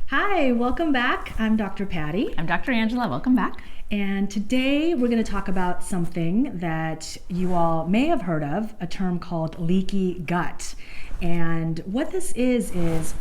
Hi, welcome back. I'm Dr. Patty. I'm Dr. Angela. Welcome back. And today we're going to talk about something that you all may have heard of, a term called leaky gut. And what this is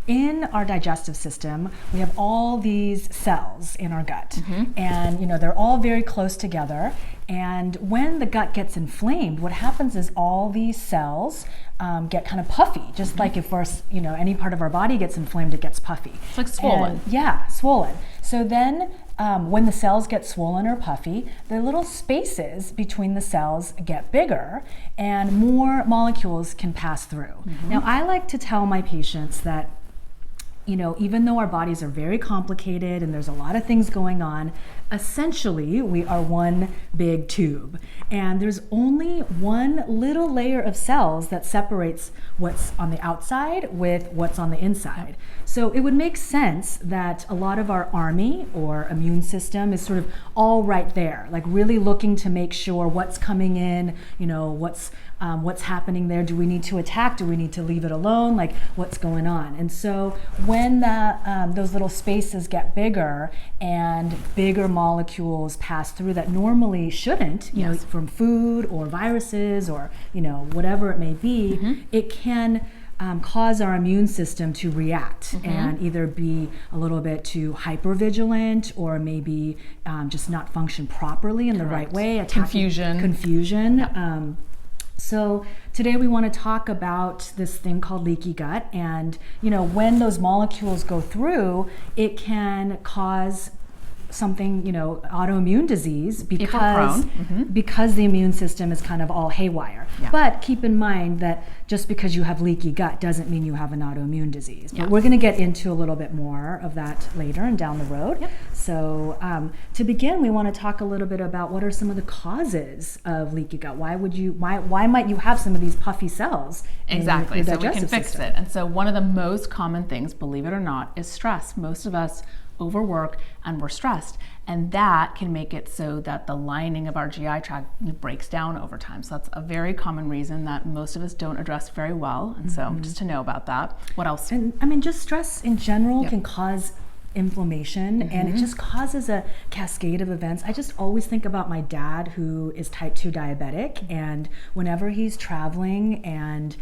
in our digestive system, we have all these cells in our gut. And they're all very close together. And when the gut gets inflamed, what happens is all these cells get kind of puffy, just like if any part of our body gets inflamed, it gets puffy. It's like swollen. Swollen. So then when the cells get swollen or puffy, the little spaces between the cells get bigger and more molecules can pass through. Now, I like to tell my patients that even though our bodies are very complicated and there's a lot of things going on, essentially we are one big tube. And there's only one little layer of cells that separates what's on the outside with what's on the inside. So it would make sense that a lot of our army or immune system is sort of all right there, like really looking to make sure what's coming in, what's happening there. Do we need to attack? Do we need to leave it alone? Like, what's going on? And so when those little spaces get bigger and bigger molecules pass through that normally shouldn't, from food or viruses or whatever it may be, it can cause our immune system to react and either be a little bit too hypervigilant or maybe just not function properly in the right way. Confusion. Yep. So today we want to talk about this thing called leaky gut, and when those molecules go through, it can cause something, autoimmune disease because the immune system is kind of all haywire. Yeah. But keep in mind that just because you have leaky gut doesn't mean you have an autoimmune disease. But we're going to get into a little bit more of that later and down the road. Yep. So to begin, we want to talk a little bit about what are some of the causes of leaky gut. Why might you have some of these puffy cells? Exactly. In your so we can fix it. And so one of the most common things, believe it or not, is stress. Most of us overwork and we're stressed, and that can make it so that the lining of our GI tract breaks down over time. So that's a very common reason that most of us don't address very well. And so just to know about that. What else? And just stress in general can cause inflammation, and it just causes a cascade of events. I just always think about my dad, who is type 2 diabetic, and whenever he's traveling and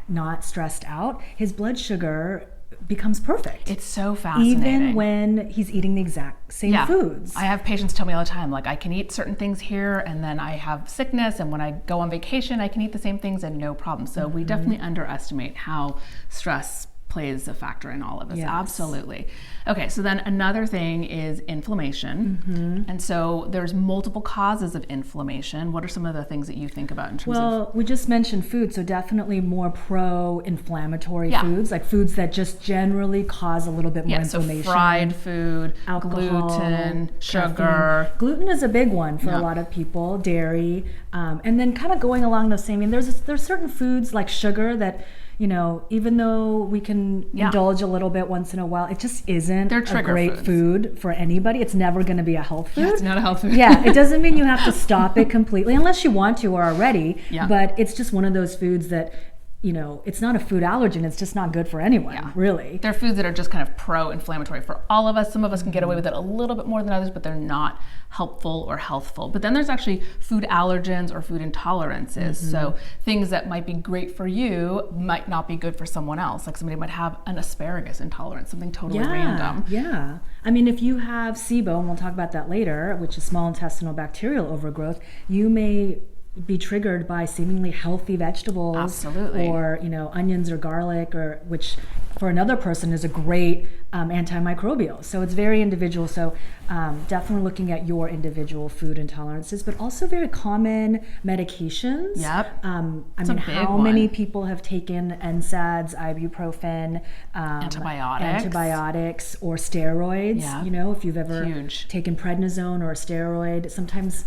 not stressed out, his blood sugar becomes perfect. It's so fascinating. Even when he's eating the exact same foods. I have patients tell me all the time, like, I can eat certain things here and then I have sickness, and when I go on vacation I can eat the same things and no problem. So we definitely underestimate how stress plays a factor in all of this. Yes. Absolutely. Okay, so then another thing is inflammation. And so there's multiple causes of inflammation. What are some of the things that you think about in terms of? Well, we just mentioned food, so definitely more pro-inflammatory foods, like foods that just generally cause a little bit more inflammation. So fried food, alcohol, gluten, sugar. Caffeine. Gluten is a big one for a lot of people, dairy, and then kind of going along the same, there's certain foods like sugar that even though we can indulge a little bit once in a while, it just isn't a great food for anybody. It's never going to be a health food. Yeah, it's not a health food. It doesn't mean you have to stop it completely unless you want to or are ready. But it's just one of those foods that it's not a food allergen. It's just not good for anyone, really. They're foods that are just kind of pro-inflammatory for all of us. Some of us can get away with it a little bit more than others, but they're not helpful or healthful. But then there's actually food allergens or food intolerances. So things that might be great for you might not be good for someone else. Like somebody might have an asparagus intolerance, something totally random. Yeah. I mean, if you have SIBO, and we'll talk about that later, which is small intestinal bacterial overgrowth, you may be triggered by seemingly healthy vegetables. Absolutely. Or onions or garlic, or which for another person is a great antimicrobial. So it's very individual. So definitely looking at your individual food intolerances, but also very common medications. How many people have taken NSAIDs, ibuprofen, antibiotics, or steroids? If you've ever taken prednisone or a steroid, sometimes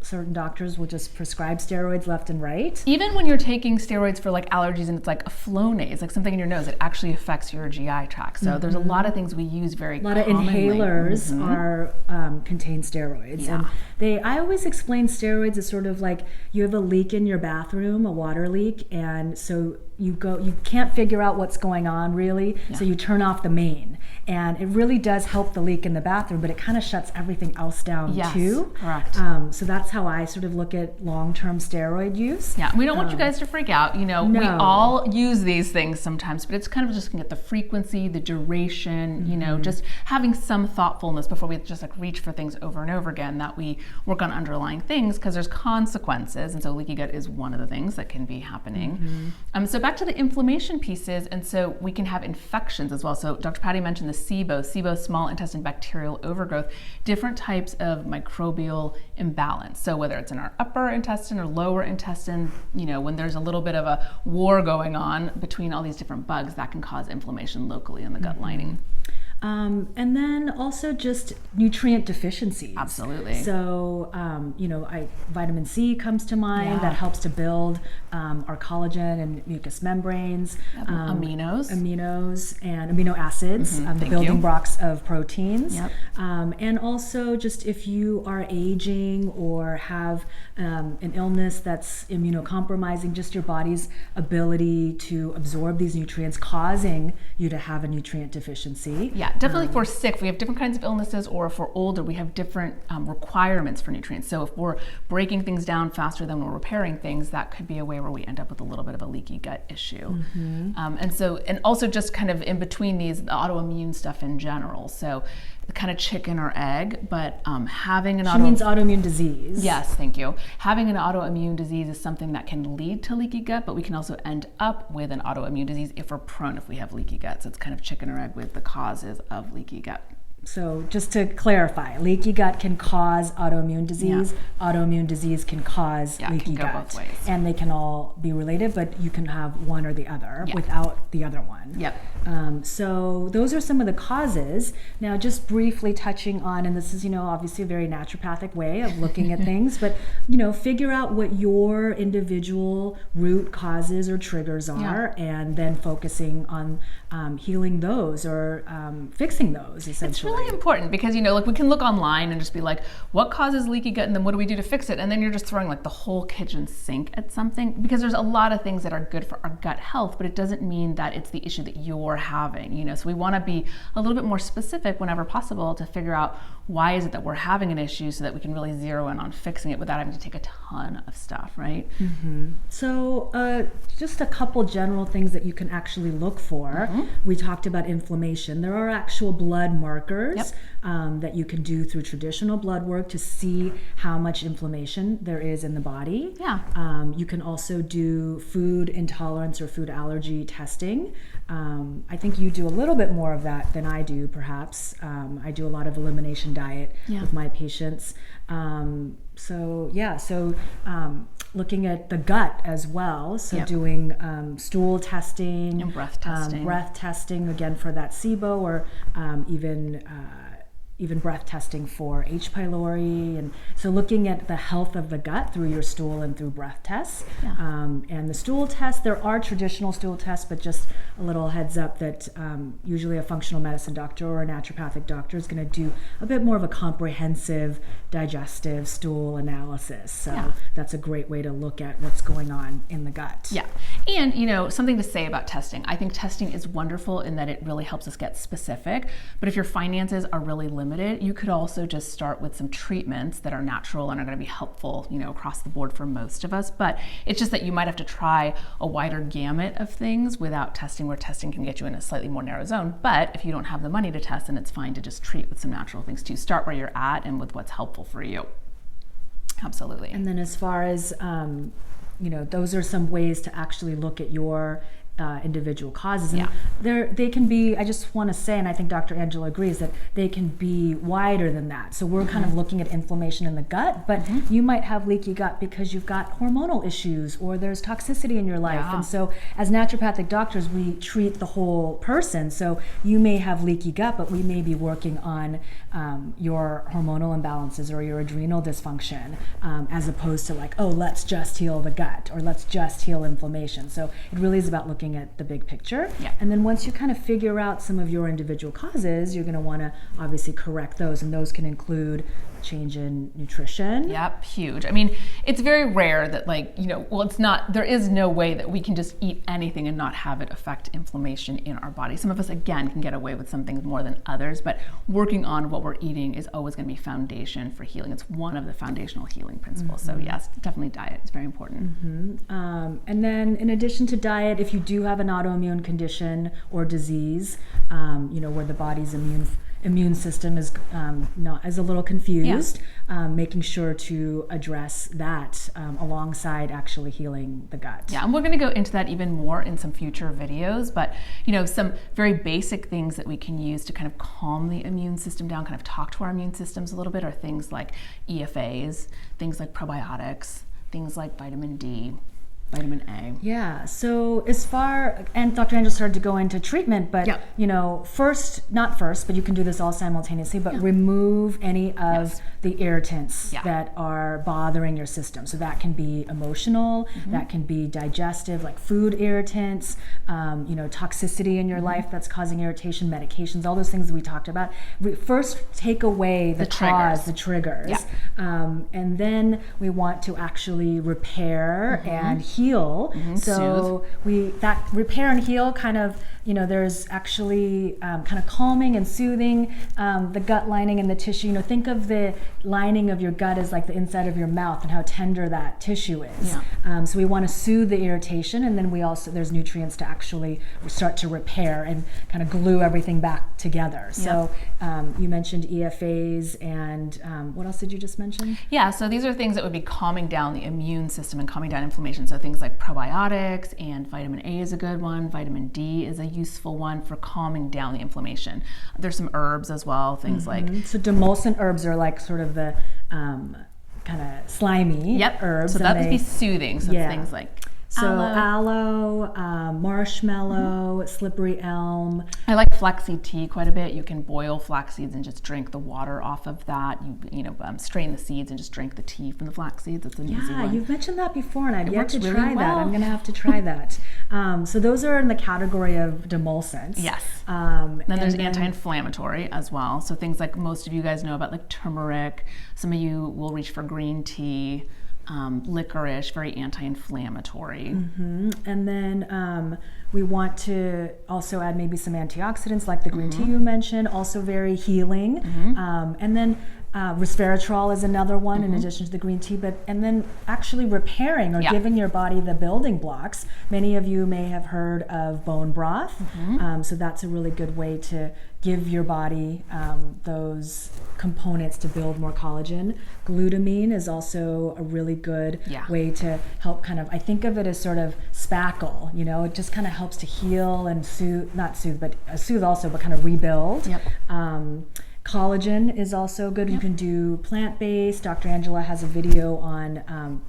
certain doctors will just prescribe steroids left and right. Even when you're taking steroids for like allergies and it's like a Flonase, like something in your nose, it actually affects your GI tract. So there's a lot of things we use very commonly. A lot of inhalers contain steroids. And I always explain steroids as sort of like you have a leak in your bathroom, a water leak, and so you can't figure out what's going on really, so you turn off the main. And it really does help the leak in the bathroom, but it kind of shuts everything else down too. Correct. So that's how I sort of look at long-term steroid use. Yeah, we don't want you guys to freak out. You know, we all use these things sometimes, but it's kind of just looking at the frequency, the duration, you know, just having some thoughtfulness before we just like reach for things over and over again, that we work on underlying things, because there's consequences. And so leaky gut is one of the things that can be happening. So back to the inflammation pieces, and so we can have infections as well. So Dr. Patty mentioned the SIBO, small intestine bacterial overgrowth, different types of microbial imbalance. So whether it's in our upper intestine or lower intestine, you know, when there's a little bit of a war going on between all these different bugs, that can cause inflammation locally in the gut lining. And then also just nutrient deficiencies. Absolutely. So, you know, vitamin C comes to mind. That helps to build our collagen and mucous membranes. Aminos and amino acids, the building blocks of proteins. And also just if you are aging or have an illness that's immunocompromising, just your body's ability to absorb these nutrients, causing you to have a nutrient deficiency. Definitely if we're sick, we have different kinds of illnesses, or if we're older, we have different requirements for nutrients. So if we're breaking things down faster than we're repairing things, that could be a way where we end up with a little bit of a leaky gut issue. And also just kind of in between these, the autoimmune stuff in general. So kind of chicken or egg, but having an means autoimmune disease. Yes, thank you. Having an autoimmune disease is something that can lead to leaky gut, but we can also end up with an autoimmune disease if we're prone, if we have leaky gut. So it's kind of chicken or egg with the causes of leaky gut. So just to clarify, leaky gut can cause autoimmune disease. Autoimmune disease can cause leaky gut. Both ways. And they can all be related, but you can have one or the other without the other one. So those are some of the causes. Now, just briefly touching on, and this is, you know, obviously a very naturopathic way of looking at things, but, you know, figure out what your individual root causes or triggers are, and then focusing on healing those or fixing those, essentially. It's really important because, you know, like we can look online and just be like, what causes leaky gut, and then what do we do to fix it? And then you're just throwing like the whole kitchen sink at something, because there's a lot of things that are good for our gut health, but it doesn't mean that it's the issue that you're having, you know. So we want to be a little bit more specific whenever possible to figure out why is it that we're having an issue, so that we can really zero in on fixing it without having to take a ton of stuff, right? So just a couple general things that you can actually look for. We talked about inflammation. There are actual blood markers that you can do through traditional blood work to see how much inflammation there is in the body. You can also do food intolerance or food allergy testing. I think you do a little bit more of that than I do, perhaps. I do a lot of elimination diet with my patients. Looking at the gut as well. So doing stool testing. And breath testing. Breath testing, again, for that SIBO, or even breath testing for H. pylori. And so looking at the health of the gut through your stool and through breath tests. And the stool test, there are traditional stool tests, but just a little heads up that usually a functional medicine doctor or a naturopathic doctor is going to do a bit more of a comprehensive digestive stool analysis. So that's a great way to look at what's going on in the gut. And, you know, something to say about testing. I think testing is wonderful in that it really helps us get specific, but if your finances are really limited, you could also just start with some treatments that are natural and are going to be helpful, you know, across the board for most of us. But it's just that you might have to try a wider gamut of things without testing, where testing can get you in a slightly more narrow zone. But if you don't have the money to test, then it's fine to just treat with some natural things too. Start where you're at and with what's helpful for you. Absolutely. And then as far as, you know, those are some ways to actually look at your individual causes. And they can be, I just want to say, and I think Dr. Angela agrees, that they can be wider than that. So we're kind of looking at inflammation in the gut, but you might have leaky gut because you've got hormonal issues or there's toxicity in your life. And so as naturopathic doctors, we treat the whole person. So you may have leaky gut, but we may be working on your hormonal imbalances or your adrenal dysfunction, as opposed to like, oh, let's just heal the gut or let's just heal inflammation. So it really is about looking at the big picture. And then once you kind of figure out some of your individual causes, you're going to want to obviously correct those, and those can include change in nutrition. Yep, huge. I mean, it's very rare that there is no way that we can just eat anything and not have it affect inflammation in our body. Some of us, again, can get away with some things more than others, but working on what we're eating is always going to be foundation for healing. It's one of the foundational healing principles. So yes, definitely diet is very important. And then in addition to diet, if you do have an autoimmune condition or disease, where the body's immune system is a little confused, making sure to address that alongside actually healing the gut. Yeah, and we're going to go into that even more in some future videos, but some very basic things that we can use to kind of calm the immune system down, kind of talk to our immune systems a little bit, are things like EFAs, things like probiotics, things like vitamin D, vitamin A. Yeah, so and Dr. Angela started to go into treatment, but not first, but you can do this all simultaneously, but remove any of the irritants that are bothering your system. So that can be emotional, that can be digestive, like food irritants, toxicity in your life that's causing irritation, medications, all those things that we talked about. First, take away the triggers. Yeah. And then we want to actually repair and heal. So that repair and heal kind of, there's actually kind of calming and soothing the gut lining and the tissue. Think of the lining of your gut as like the inside of your mouth and how tender that tissue is. So we want to soothe the irritation, and then there's nutrients to actually start to repair and kind of glue everything back together. So you mentioned EFAs, and what else did you just mention? Yeah, so these are things that would be calming down the immune system and calming down inflammation. So things like probiotics, and vitamin A is a good one. Vitamin D is a useful one for calming down the inflammation. There's some herbs as well, things like... So demulcent herbs are like sort of the kind of slimy herbs. So that would be soothing. So it's things like aloe, marshmallow, slippery elm. I like flaxseed tea quite a bit. You can boil flax seeds and just drink the water off of that. Strain the seeds and just drink the tea from the flax seeds. It's an easy one. Yeah, you've mentioned that before, and I've yet to really try that. well. I'm going to have to try that. So those are in the category of demulcents. Yes. Then there's anti-inflammatory as well. So things like most of you guys know about, like turmeric. Some of you will reach for green tea. Licorice, very anti-inflammatory. And then we want to also add maybe some antioxidants like the green tea you mentioned, also very healing. And then resveratrol is another one in addition to the green tea, and then actually repairing or giving your body the building blocks. Many of you may have heard of bone broth. So that's a really good way to give your body those components to build more collagen. Glutamine is also a really good way to help I think of it as sort of spackle, it just kind of helps to heal and soothe also, but kind of rebuild. Collagen is also good. You can do plant-based. Dr. Angela has a video on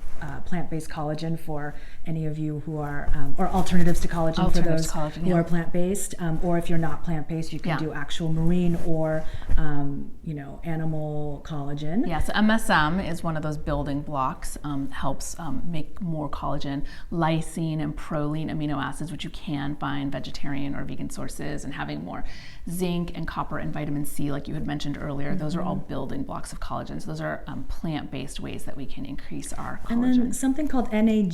plant-based collagen for any of you who are, or alternatives to collagen for those who are plant-based. Or if you're not plant-based, you can do actual marine or, animal collagen. Yeah, so MSM is one of those building blocks, helps make more collagen. Lysine and proline amino acids, which you can find vegetarian or vegan sources, and having more zinc and copper and vitamin C, like you had mentioned earlier. Those are all building blocks of collagen. So those are plant-based ways that we can increase our collagen. And then something called NAG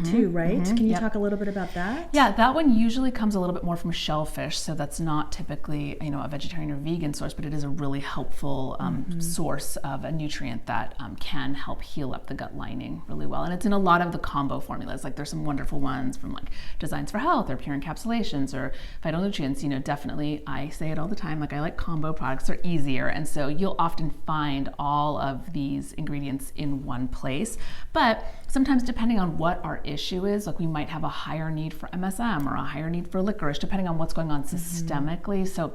too, right? Can you talk a little bit about that? Yeah, that one usually comes a little bit more from shellfish, so that's not typically a vegetarian or vegan source, but it is a really helpful source of a nutrient that can help heal up the gut lining really well. And it's in a lot of the combo formulas. Like there's some wonderful ones from like Designs for Health or Pure Encapsulations or Vital Nutrients. Definitely, I say it all the time, like I like combo products. They're easier, and so you'll often find all of these ingredients in one place. But sometimes depending on what our issue is, like we might have a higher need for MSM or a higher need for licorice, depending on what's going on systemically. So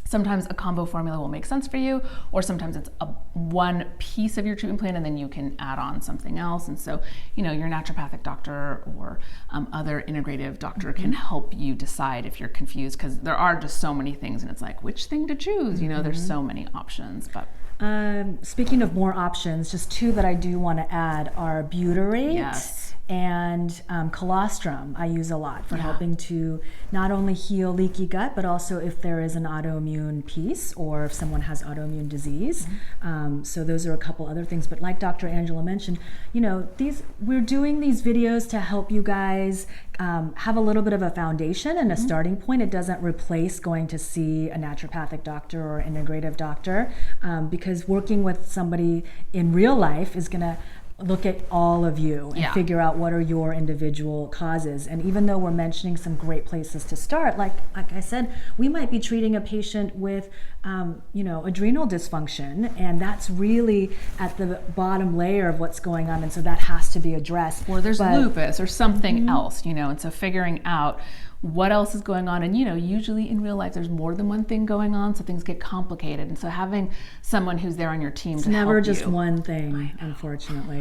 sometimes a combo formula will make sense for you, or sometimes it's one piece of your treatment plan and then you can add on something else. And so, your naturopathic doctor or other integrative doctor can help you decide if you're confused, because there are just so many things and it's like, which thing to choose? There's so many options. But speaking of more options, just two that I do want to add are butyrate and colostrum I use a lot for helping to not only heal leaky gut, but also if there is an autoimmune piece or if someone has autoimmune disease. So those are a couple other things. But like Dr. Angela mentioned, you know, we're doing these videos to help you guys have a little bit of a foundation and a starting point. It doesn't replace going to see a naturopathic doctor or integrative doctor, because working with somebody in real life is going to look at all of you and figure out what are your individual causes. And even though we're mentioning some great places to start, like I said, we might be treating a patient with you know, adrenal dysfunction, and that's really at the bottom layer of what's going on, and so that has to be addressed. Or there's lupus or something else, you know, and so figuring out what else is going on. And you know, usually in real life there's more than one thing going on, so things get complicated, and so having someone who's there on your team to help you. It's never just one thing, unfortunately.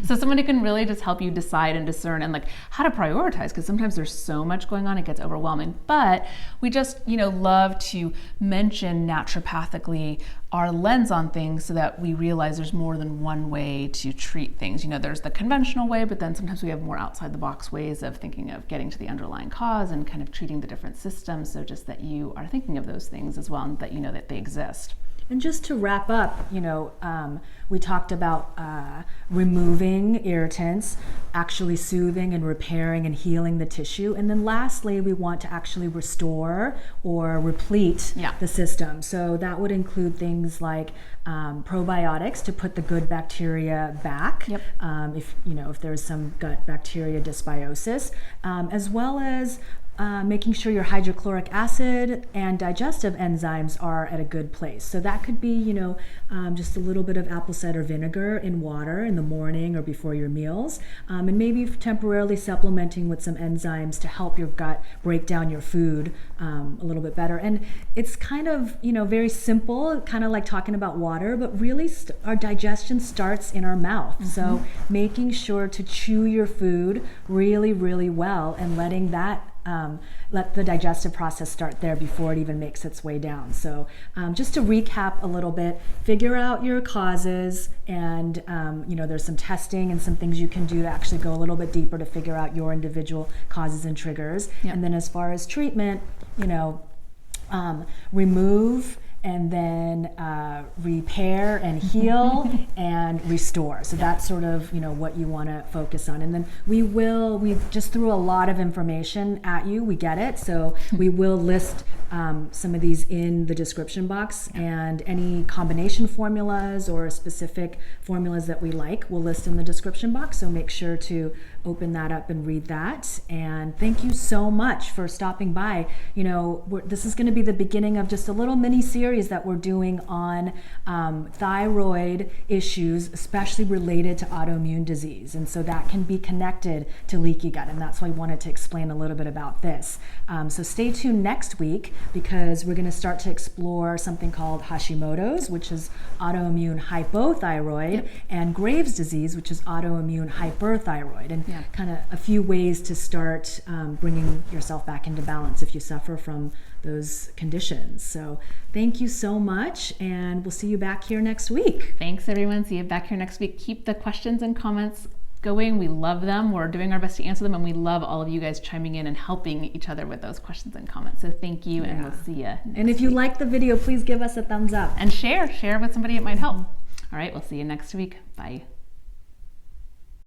So someone who can really just help you decide and discern and like how to prioritize, because sometimes there's so much going on it gets overwhelming. But we just, you know, love to mention naturopathically our lens on things so that we realize there's more than one way to treat things. You know, there's the conventional way, but then sometimes we have more outside the box ways of thinking of getting to the underlying cause and kind of treating the different systems. So just that you are thinking of those things as well, and that you know that they exist. And just to wrap up, you know, we talked about removing irritants, actually soothing and repairing and healing the tissue. And then lastly, we want to actually restore or replete the system. So that would include things like probiotics to put the good bacteria back, if there's some gut bacteria dysbiosis, as well as making sure your hydrochloric acid and digestive enzymes are at a good place. So that could be, you know, just a little bit of apple cider vinegar in water in the morning or before your meals, and maybe temporarily supplementing with some enzymes to help your gut break down your food a little bit better. And it's kind of, you know, very simple, kind of like talking about water, but really our digestion starts in our mouth. So making sure to chew your food really, really well and letting that let the digestive process start there before it even makes its way down. So just to recap a little bit, figure out your causes, and you know, there's some testing and some things you can do to actually go a little bit deeper to figure out your individual causes and triggers. And then as far as treatment, you know, remove and then repair and heal and restore. So that's sort of, you know, what you want to focus on. And then we just threw a lot of information at you. We get it. So we will list some of these in the description box, and any combination formulas or specific formulas that we like, we'll list in the description box. So make sure to open that up and read that. And thank you so much for stopping by. You know, this is going to be the beginning of just a little mini series that we're doing on thyroid issues, especially related to autoimmune disease. And so that can be connected to leaky gut. And that's why I wanted to explain a little bit about this. So stay tuned next week, because we're going to start to explore something called Hashimoto's, which is autoimmune hypothyroid, and Graves' disease, which is autoimmune hyperthyroid. And kind of a few ways to start bringing yourself back into balance if you suffer from those conditions. So thank you so much, and we'll see you back here next week. Thanks everyone. See you back here next week. Keep the questions and comments going. We love them. We're doing our best to answer them, and we love all of you guys chiming in and helping each other with those questions and comments. So thank you, and we'll see you next And if you like the video, please give us a thumbs up. And share with somebody it might help. All right, we'll see you next week. Bye.